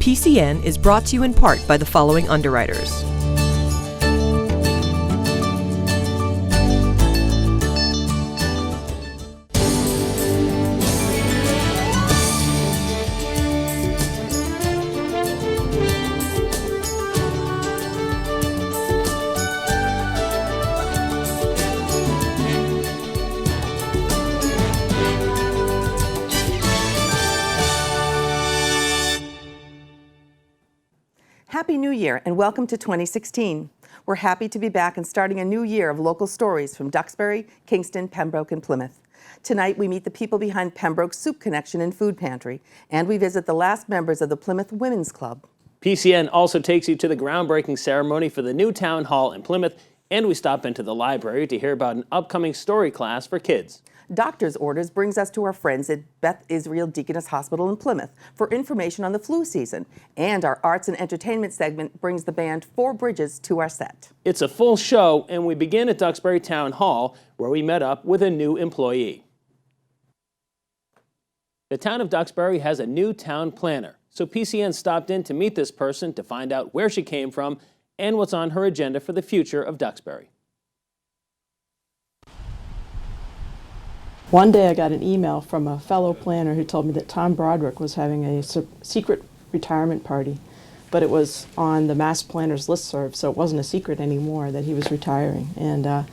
PCN is brought to you in part by the following underwriters. Happy New Year and welcome to 2016. We're happy to be back and starting a new year of local stories from Duxbury, Kingston, Pembroke, and Plymouth. Tonight we meet the people behind Pembroke's Soup Connection and Food Pantry, and we visit the last members of the Plymouth Women's Club. PCN also takes you to the groundbreaking ceremony for the new town hall in Plymouth, and we stop into the library to hear about an upcoming story class for kids. Drs Orders brings us to our friends at Beth Israel Deaconess Hospital in Plymouth for information on the flu season. And our arts and entertainment segment brings the band Four Bridges to our set. It's a full show, and we begin at Duxbury Town Hall, where we met up with a new employee. The town of Duxbury has a new town planner, so PCN stopped in to meet this person to find out where she came from and what's on her agenda for the future of Duxbury. One day I got an email from a fellow planner who told me that Tom Broderick was having a secret retirement party, but it was on the Mass Planners listserv, so it wasn't a secret anymore that he was retiring. And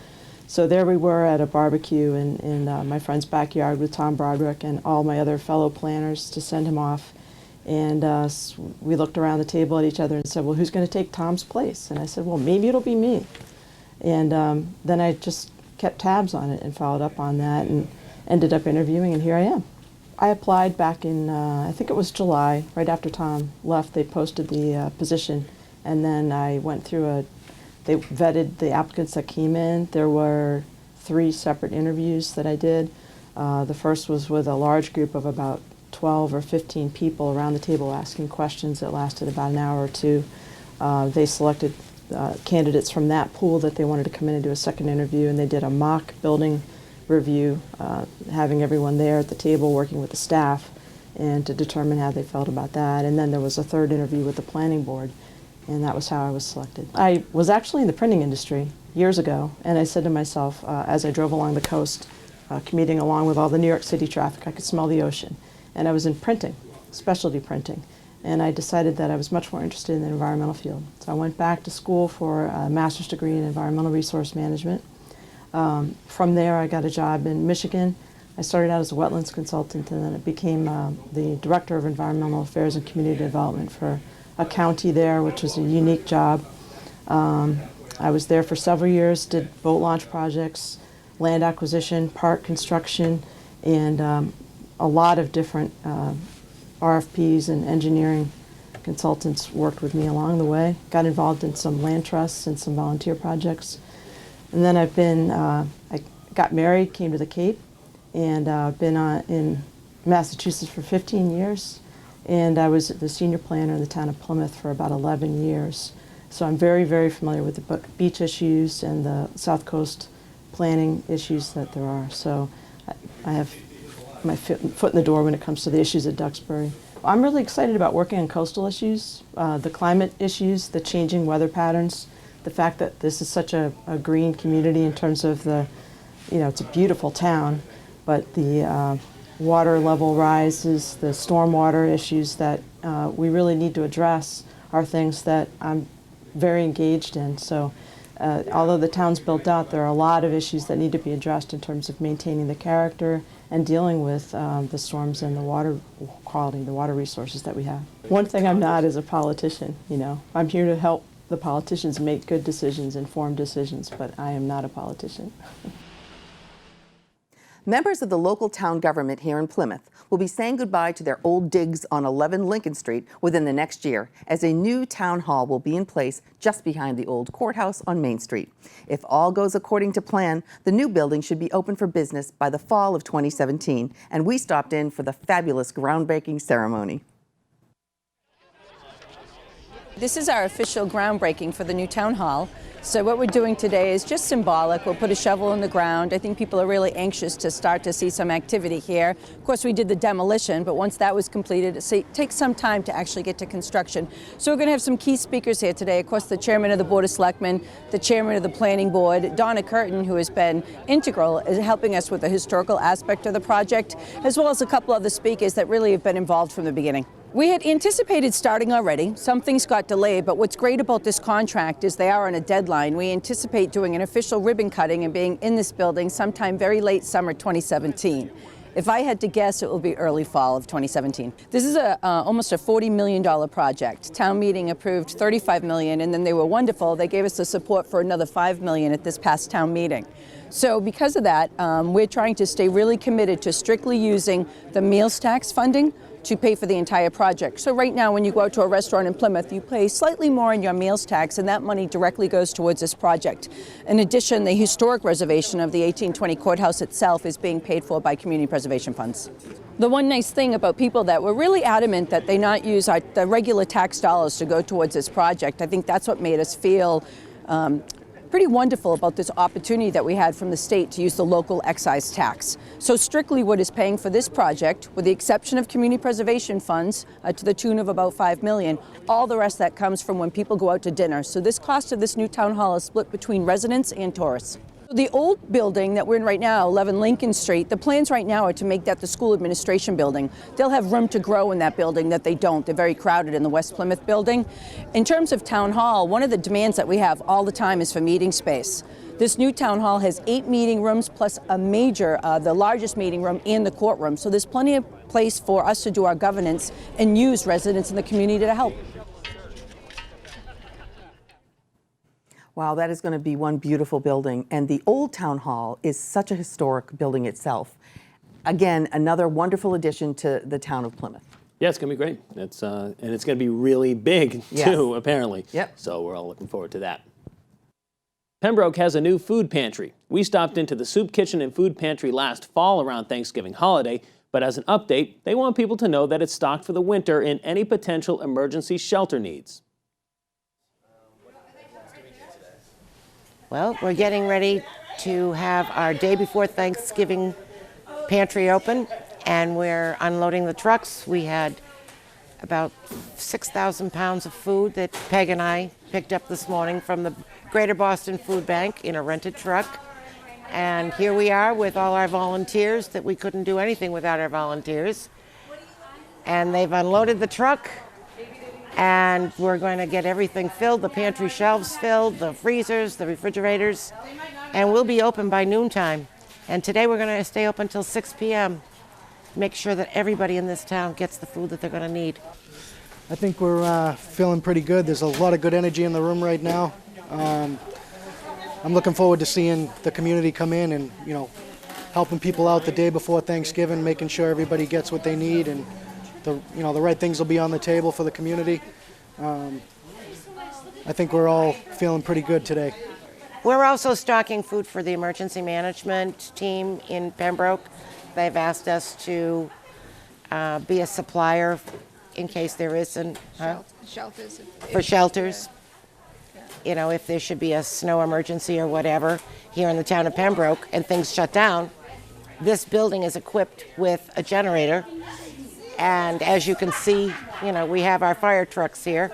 so there we were at a barbecue in my friend's backyard with Tom Broderick and all my other fellow planners to send him off. And we looked around the table at each other and said, well, who's going to take Tom's place? And I said, well, maybe it'll be me. And then I just kept tabs on it and followed up on that and ended up interviewing, and here I am. I applied back in, I think it was July, right after Tom left. They posted the position, and then I went through they vetted the applicants that came in. There were 3 separate interviews that I did. The first was with a large group of about 12 or 15 people around the table asking questions that lasted about an hour or two. They selected candidates from that pool that they wanted to come in and do a second interview, and they did a mock building review, having everyone there at the table working with the staff and to determine how they felt about that. And then there was a third interview with the planning board, and that was how I was selected. I was actually in the printing industry years ago, and I said to myself, as I drove along the coast, commuting along with all the New York City traffic, I could smell the ocean. And I was in printing, specialty printing, and I decided that I was much more interested in the environmental field. So I went back to school for a master's degree in environmental resource management. From there, I got a job in Michigan. I started out as a wetlands consultant, and then I became the Director of Environmental Affairs and Community Development for a county there, which was a unique job. I was there for several years, did boat launch projects, land acquisition, park construction, and a lot of different RFPs and engineering consultants worked with me along the way. Got involved in some land trusts and some volunteer projects. And then I've been, I got married, came to the Cape, and been in Massachusetts for 15 years. And I was the senior planner in the town of Plymouth for about 11 years. So I'm very, very familiar with the beach issues and the South Coast planning issues that there are. So I have my foot in the door when it comes to the issues at Duxbury. I'm really excited about working on coastal issues, the climate issues, the changing weather patterns, the fact that this is such a green community in terms of the, it's a beautiful town, but the water level rises, the stormwater issues that we really need to address are things that I'm very engaged in. So although the town's built out, there are a lot of issues that need to be addressed in terms of maintaining the character and dealing with the storms and the water quality, the water resources that we have. One thing I'm not is a politician, I'm here to help the politicians make good decisions, informed decisions, but I am not a politician. Members of the local town government here in Plymouth will be saying goodbye to their old digs on 11 Lincoln Street within the next year, as a new town hall will be in place just behind the old courthouse on Main Street. If all goes according to plan, the new building should be open for business by the fall of 2017, and we stopped in for the fabulous groundbreaking ceremony. This is our official groundbreaking for the new town hall. So what we're doing today is just symbolic. We'll put a shovel in the ground. I think people are really anxious to start to see some activity here. Of course, we did the demolition, but once that was completed, it takes some time to actually get to construction. So we're going to have some key speakers here today. Of course, the chairman of the Board of Selectmen, the chairman of the Planning Board, Donna Curtin, who has been integral in helping us with the historical aspect of the project, as well as a couple other speakers that really have been involved from the beginning. We had anticipated starting already. Some things got delayed, but what's great about this contract is they are on a deadline. We anticipate doing an official ribbon cutting and being in this building sometime very late summer 2017. If I had to guess, it will be early fall of 2017. This is almost a $40 million project. Town meeting approved $35 million, and then they were wonderful. They gave us the support for another $5 million at this past town meeting. So because of that, we're trying to stay really committed to strictly using the meals tax funding to pay for the entire project. So right now, when you go out to a restaurant in Plymouth, you pay slightly more in your meals tax, and that money directly goes towards this project. In addition, the historic reservation of the 1820 courthouse itself is being paid for by community preservation funds. The one nice thing about people that were really adamant that they not use the regular tax dollars to go towards this project, I think that's what made us feel pretty wonderful about this opportunity that we had from the state to use the local excise tax. So strictly what is paying for this project, with the exception of community preservation funds to the tune of about $5 million, all the rest that comes from when people go out to dinner. So this cost of this new town hall is split between residents and tourists. The old building that we're in right now, 11 Lincoln Street, the plans right now are to make that the school administration building. They'll have room to grow in that building that they don't. They're very crowded in the West Plymouth building. In terms of town hall, one of the demands that we have all the time is for meeting space. This new town hall has 8 meeting rooms plus a major, the largest meeting room and the courtroom. So there's plenty of place for us to do our governance and use residents in the community to help. Wow, that is going to be one beautiful building. And the old town hall is such a historic building itself. Again, another wonderful addition to the town of Plymouth. Yeah, it's going to be great. And it's going to be really big, too, apparently. Yep. So we're all looking forward to that. Pembroke has a new food pantry. We stopped into the soup kitchen and food pantry last fall around Thanksgiving holiday, but as an update, they want people to know that it's stocked for the winter in any potential emergency shelter needs. Well, we're getting ready to have our day before Thanksgiving pantry open, and we're unloading the trucks. We had about 6,000 pounds of food that Peg and I picked up this morning from the Greater Boston Food Bank in a rented truck. And here we are with all our volunteers that we couldn't do anything without our volunteers. And they've unloaded the truck. And we're going to get everything filled, the pantry shelves filled, the freezers, the refrigerators, and we'll be open by noontime. And today we're going to stay open until 6 p.m. Make sure that everybody in this town gets the food that they're going to need. I think we're feeling pretty good. There's a lot of good energy in the room right now. I'm looking forward to seeing the community come in and, helping people out the day before Thanksgiving, making sure everybody gets what they need, and the right things will be on the table for the community. I think we're all feeling pretty good today. We're also stocking food for the emergency management team in Pembroke. They've asked us to be a supplier in case there isn't. Shelters. For shelters. If there should be a snow emergency or whatever here in the town of Pembroke and things shut down, this building is equipped with a generator. And as you can see, we have our fire trucks here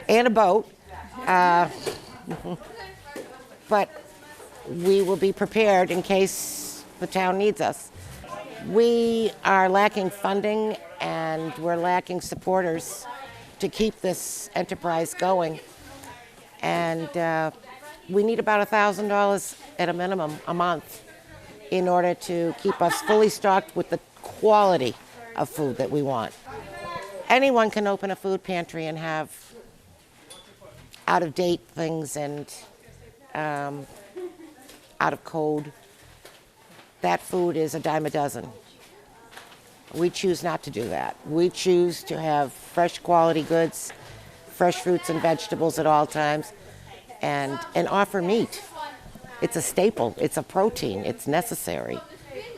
and a boat. But we will be prepared in case the town needs us. We are lacking funding and we're lacking supporters to keep this enterprise going. And we need about $1,000 at a minimum a month in order to keep us fully stocked with the quality of food that we want. Anyone can open a food pantry and have out-of-date things and out of code. That food is a dime a dozen. We choose not to do that. We choose to have fresh quality goods, fresh fruits and vegetables at all times, and offer meat. It's a staple, it's a protein, it's necessary.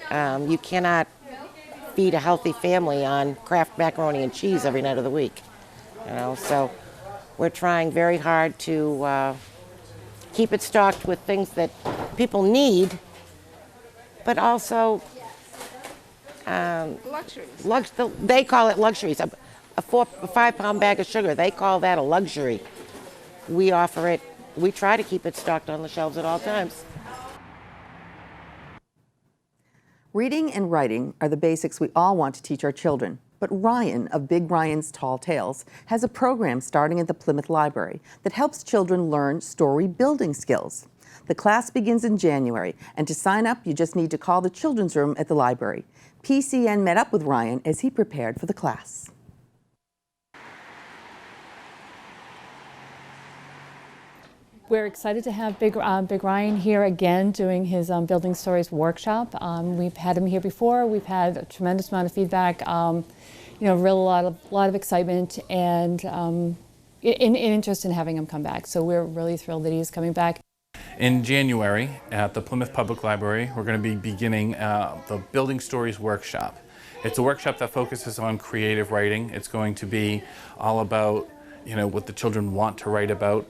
You cannot feed a healthy family on Kraft macaroni and cheese every night of the week. So we're trying very hard to keep it stocked with things that people need, but also they call it luxuries. A 5-pound bag of sugar, they call that a luxury. We offer it. We try to keep it stocked on the shelves at all times. Reading and writing are the basics we all want to teach our children. But Ryan of Big Ryan's Tall Tales has a program starting at the Plymouth Library that helps children learn story building skills. The class begins in January, and to sign up, you just need to call the children's room at the library. PCN met up with Ryan as he prepared for the class. We're excited to have Big Ryan here again doing his Building Stories workshop. We've had him here before. We've had a tremendous amount of feedback, real lot of excitement and interest in having him come back. So we're really thrilled that he's coming back. In January at the Plymouth Public Library, we're going to be beginning the Building Stories workshop. It's a workshop that focuses on creative writing. It's going to be all about, what the children want to write about.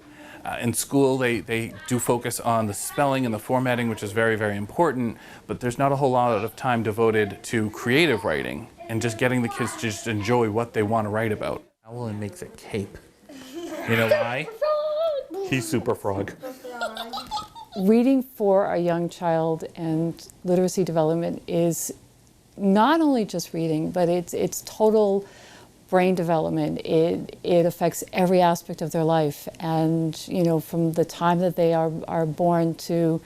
In school, they do focus on the spelling and the formatting, which is very, very important, but there's not a whole lot of time devoted to creative writing and just getting the kids to just enjoy what they want to write about. Owl makes a cape. You know why? He's Super Frog. Reading for a young child and literacy development is not only just reading, but it's total brain development. It affects every aspect of their life, and from the time that they are born to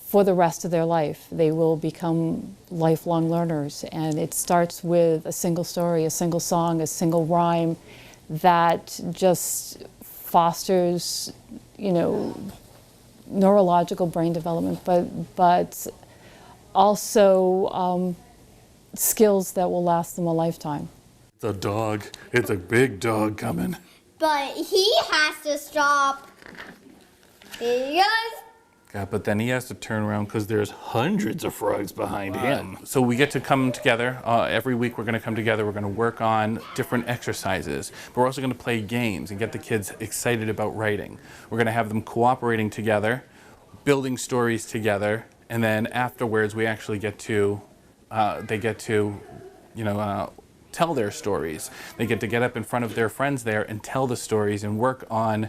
for the rest of their life, they will become lifelong learners. And it starts with a single story, a single song, a single rhyme that just fosters neurological brain development, but also skills that will last them a lifetime. It's a dog. It's a big dog coming. But he has to stop. Here he goes. Yeah, but then he has to turn around because there's hundreds of frogs behind him. So we get to come together. Every week we're going to come together. We're going to work on different exercises. But we're also going to play games and get the kids excited about writing. We're going to have them cooperating together, building stories together, and then afterwards we actually get to, tell their stories. They get up in front of their friends there and tell the stories and work on,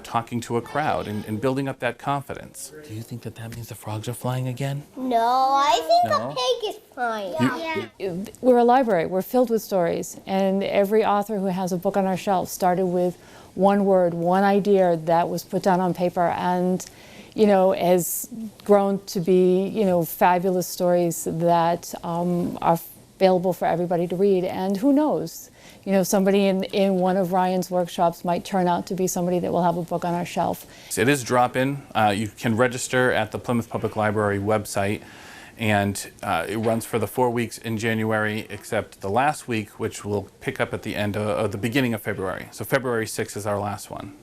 talking to a crowd and building up that confidence. Do you think that means the frogs are flying again? No, I think the pig is flying. We're a library. We're filled with stories, and every author who has a book on our shelf started with one word, one idea that was put down on paper, and has grown to be fabulous stories that are available for everybody to read. And who knows, somebody in one of Ryan's workshops might turn out to be somebody that will have a book on our shelf. It is drop-in. You can register at the Plymouth Public Library website, and it runs for the 4 weeks in January, except the last week, which will pick up at the end of the beginning of February. So February 6th is our last one.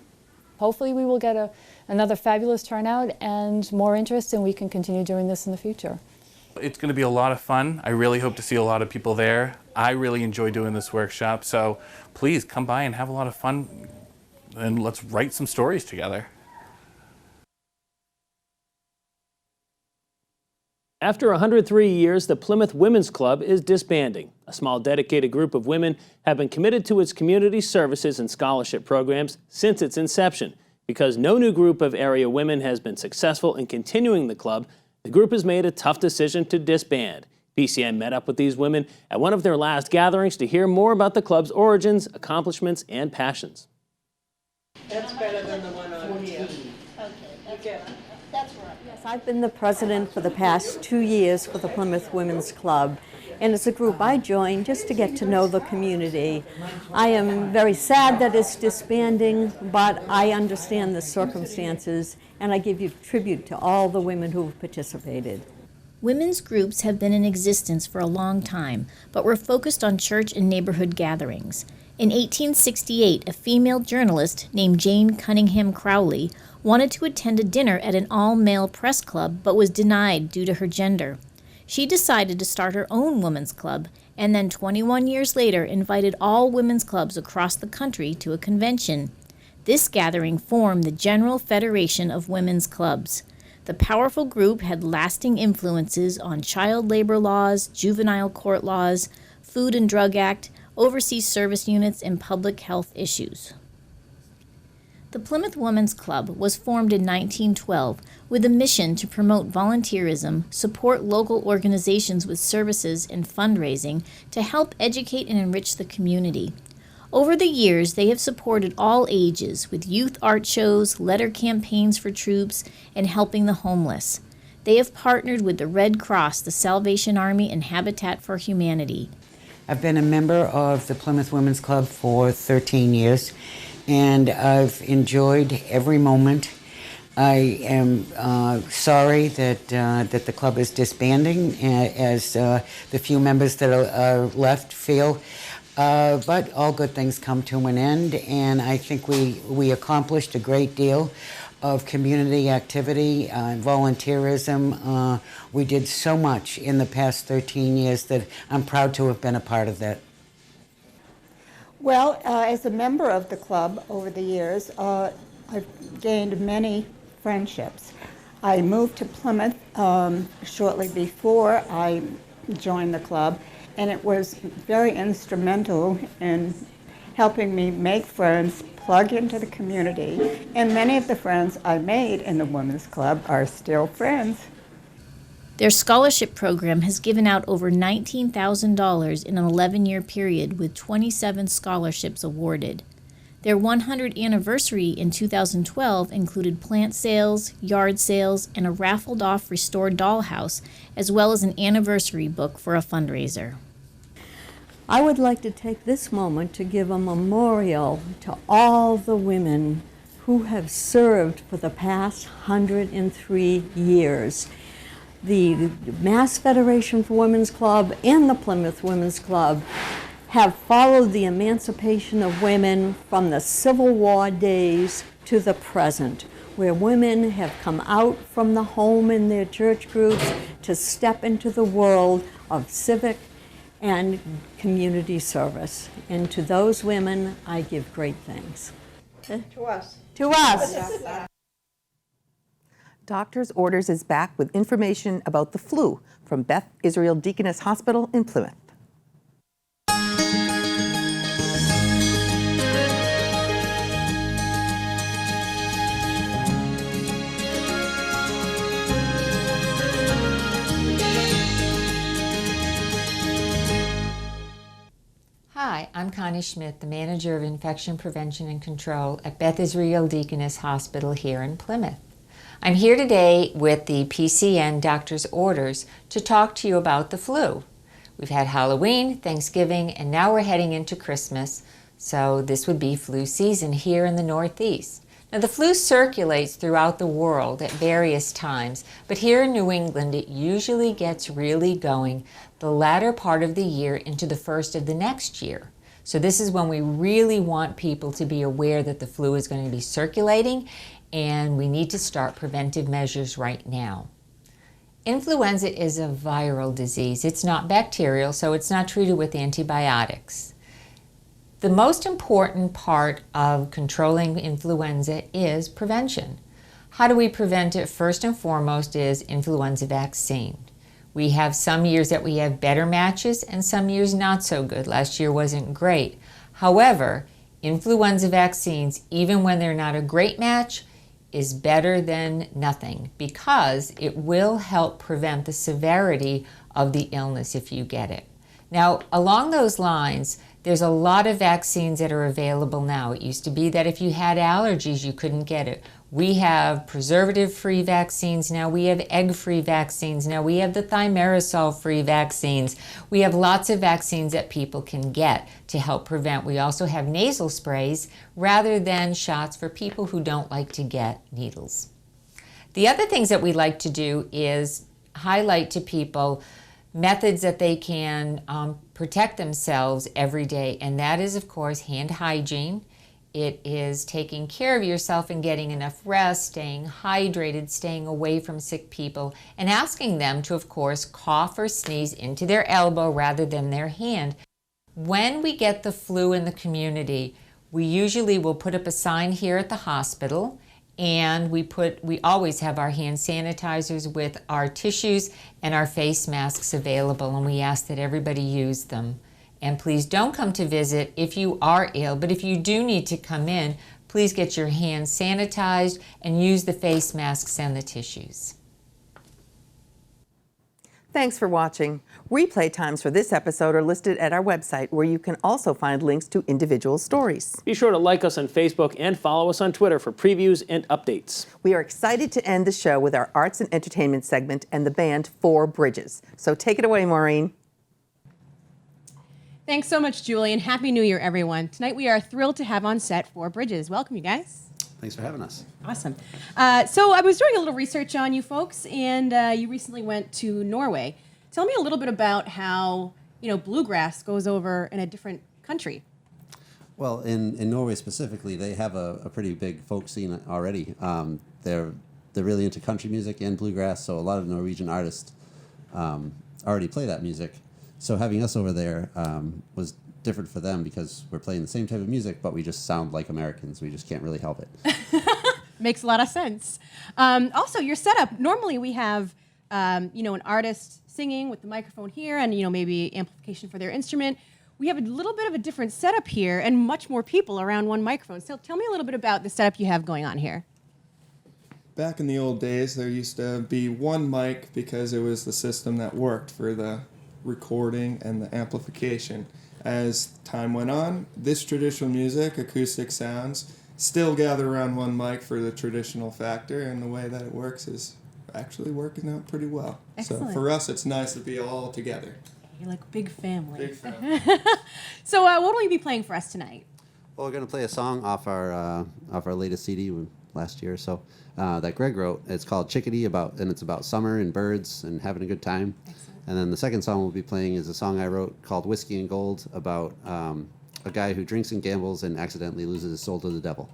Hopefully we will get another fabulous turnout and more interest, and we can continue doing this in the future. It's going to be a lot of fun. I really hope to see a lot of people there. I really enjoy doing this workshop, so please come by and have a lot of fun, and let's write some stories together. After 103 years, the Plymouth Women's Club is disbanding. A small dedicated group of women have been committed to its community services and scholarship programs since its inception. Because no new group of area women has been successful in continuing the club, the group has made a tough decision to disband. PCN met up with these women at one of their last gatherings to hear more about the club's origins, accomplishments, and passions. That's better than the one on here. Okay, that's right. Yes, I've been the president for the past 2 years for the Plymouth Women's Club. And it's a group I joined just to get to know the community. I am very sad that it's disbanding, but I understand the circumstances, and I give you tribute to all the women who have participated. Women's groups have been in existence for a long time, but were focused on church and neighborhood gatherings. In 1868, a female journalist named Jane Cunningham Crowley wanted to attend a dinner at an all-male press club, but was denied due to her gender. She decided to start her own women's club, and then 21 years later invited all women's clubs across the country to a convention. This gathering formed the General Federation of Women's Clubs. The powerful group had lasting influences on child labor laws, juvenile court laws, Food and Drug Act, overseas service units, and public health issues. The Plymouth Women's Club was formed in 1912 with a mission to promote volunteerism, support local organizations with services and fundraising to help educate and enrich the community. Over the years, they have supported all ages with youth art shows, letter campaigns for troops, and helping the homeless. They have partnered with the Red Cross, the Salvation Army, and Habitat for Humanity. I've been a member of the Plymouth Women's Club for 13 years, and I've enjoyed every moment. I am sorry that the club is disbanding, as the few members that are left feel. But all good things come to an end, and I think we accomplished a great deal of community activity, volunteerism. We did so much in the past 13 years that I'm proud to have been a part of that. Well, as a member of the club over the years, I've gained many friendships. I moved to Plymouth shortly before I joined the club, and it was very instrumental in helping me make friends, plug into the community, and many of the friends I made in the Women's Club are still friends. Their scholarship program has given out over $19,000 in an 11-year period with 27 scholarships awarded. Their 100th anniversary in 2012 included plant sales, yard sales, and a raffled-off restored dollhouse, as well as an anniversary book for a fundraiser. I would like to take this moment to give a memorial to all the women who have served for the past 103 years. The Mass Federation for Women's Club and the Plymouth Women's Club have followed the emancipation of women from the Civil War days to the present, where women have come out from the home in their church groups to step into the world of civic and community service. And to those women, I give great thanks. To us. To us. Drs Orders is back with information about the flu from Beth Israel Deaconess Hospital in Plymouth. Hi, I'm Connie Schmidt, the Manager of Infection Prevention and Control at Beth Israel Deaconess Hospital here in Plymouth. I'm here today with the PCN Drs Orders to talk to you about the flu. We've had Halloween, Thanksgiving, and now we're heading into Christmas, so this would be flu season here in the Northeast. Now, the flu circulates throughout the world at various times, but here in New England it usually gets really going the latter part of the year into the first of the next year. So this is when we really want people to be aware that the flu is going to be circulating, and we need to start preventive measures right now. Influenza is a viral disease. It's not bacterial, so it's not treated with antibiotics. The most important part of controlling influenza is prevention. How do we prevent it? First and foremost is influenza vaccine. We have some years that we have better matches and some years not so good. Last year wasn't great. However, influenza vaccines, even when they're not a great match, is better than nothing because it will help prevent the severity of the illness if you get it. Now, along those lines, there's a lot of vaccines that are available now. It used to be that if you had allergies, you couldn't get it. We have preservative-free vaccines now. We have egg-free vaccines now. We have the thimerosal-free vaccines. We have lots of vaccines that people can get to help prevent. We also have nasal sprays rather than shots for people who don't like to get needles. The other things that we like to do is highlight to people methods that they can protect themselves every day, and that is, of course, hand hygiene. It is taking care of yourself and getting enough rest, staying hydrated, staying away from sick people, and asking them to, of course, cough or sneeze into their elbow rather than their hand. When we get the flu in the community, We usually will put up a sign here at the hospital, and we always have our hand sanitizers with our tissues and our face masks available, and we ask that everybody use them. And please don't come to visit if you are ill, but if you do need to come in, please get your hands sanitized and use the face masks and the tissues. Thanks for watching. Replay times for this episode are listed at our website, where you can also find links to individual stories. Be sure to like us on Facebook and follow us on Twitter for previews and updates. We are excited to end the show with our arts and entertainment segment and the band Four Bridges. So take it away, Maureen. Thanks so much, Julie, and Happy New Year, everyone. Tonight we are thrilled to have on set Four Bridges. Welcome, you guys. Thanks for having us. Awesome. So I was doing a little research on you folks, and you recently went to Norway. Tell me a little bit about how, bluegrass goes over in a different country. Well, in Norway specifically, they have a pretty big folk scene already. They're really into country music and bluegrass, so a lot of Norwegian artists already play that music. So having us over there was different for them because we're playing the same type of music, but we just sound like Americans. We just can't really help it. Makes a lot of sense. Also, your setup, normally we have, an artist singing with the microphone here and, maybe amplification for their instrument. We have a little bit of a different setup here and much more people around one microphone. So tell me a little bit about the setup you have going on here. Back in the old days, there used to be one mic because it was the system that worked for the recording and the amplification. As time went on, this traditional music, acoustic sounds, still gather around one mic for the traditional factor, and the way that it works is actually working out pretty well. Excellent. So for us, it's nice to be all together. You're like a big family. Big family. So what will you be playing for us tonight? Well, we're going to play a song off our latest CD last year or so that Greg wrote. It's called Chickadee, and it's about summer and birds and having a good time. Excellent. And then the second song we'll be playing is a song I wrote called Whiskey and Gold about a guy who drinks and gambles and accidentally loses his soul to the devil.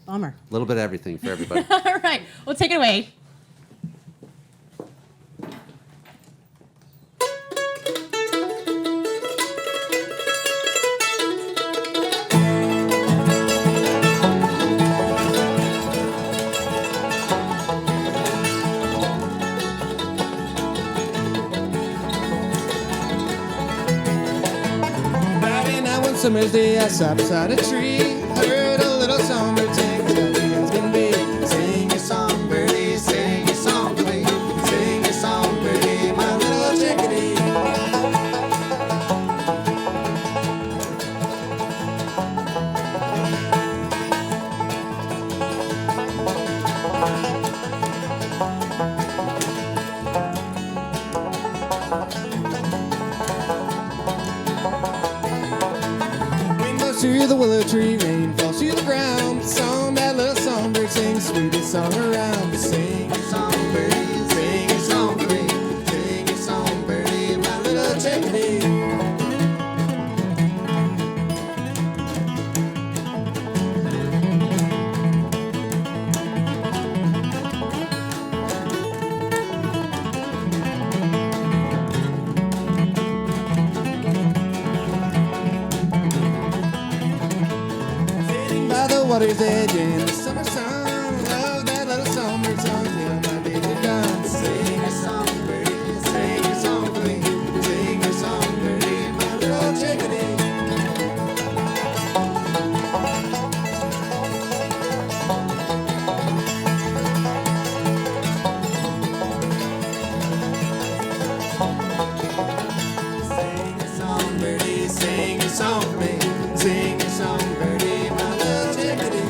Bummer. A little bit of everything for everybody. All right. Well, take it away. Summer's day, I sat beside a tree, heard a little songbird sing, happy as can be. Sing your song, birdie, sing your song to me. Sing your song, birdie, my little chickadee. Through the willow tree, rain falls to the ground. Song that little songbird sings, sweetest song around. Sing your song, birdie, sing your song to me. Sing your song, birdie, my little chickadee. Water's edge in the summer sun. Love that little songbird song till my days are done. Sing your song, birdie, sing your song for me. Sing your song, birdie, my little chickadee. Sing your song, birdie, sing your song for me. Sing your song, birdie, my little chickadee.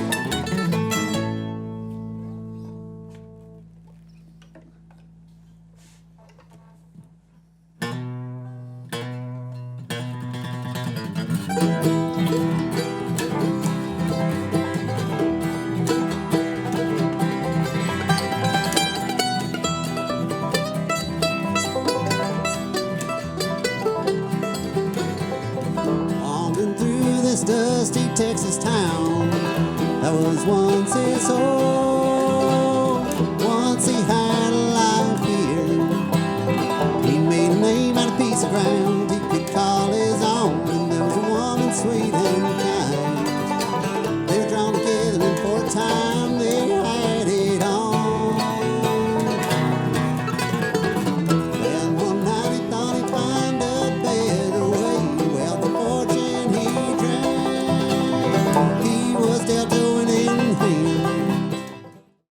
Wandering through this dusty Texas town that was once his home. Once he had a life here. He made a name out of a piece of ground he could call his own. And there was a woman sweet and kind was dealt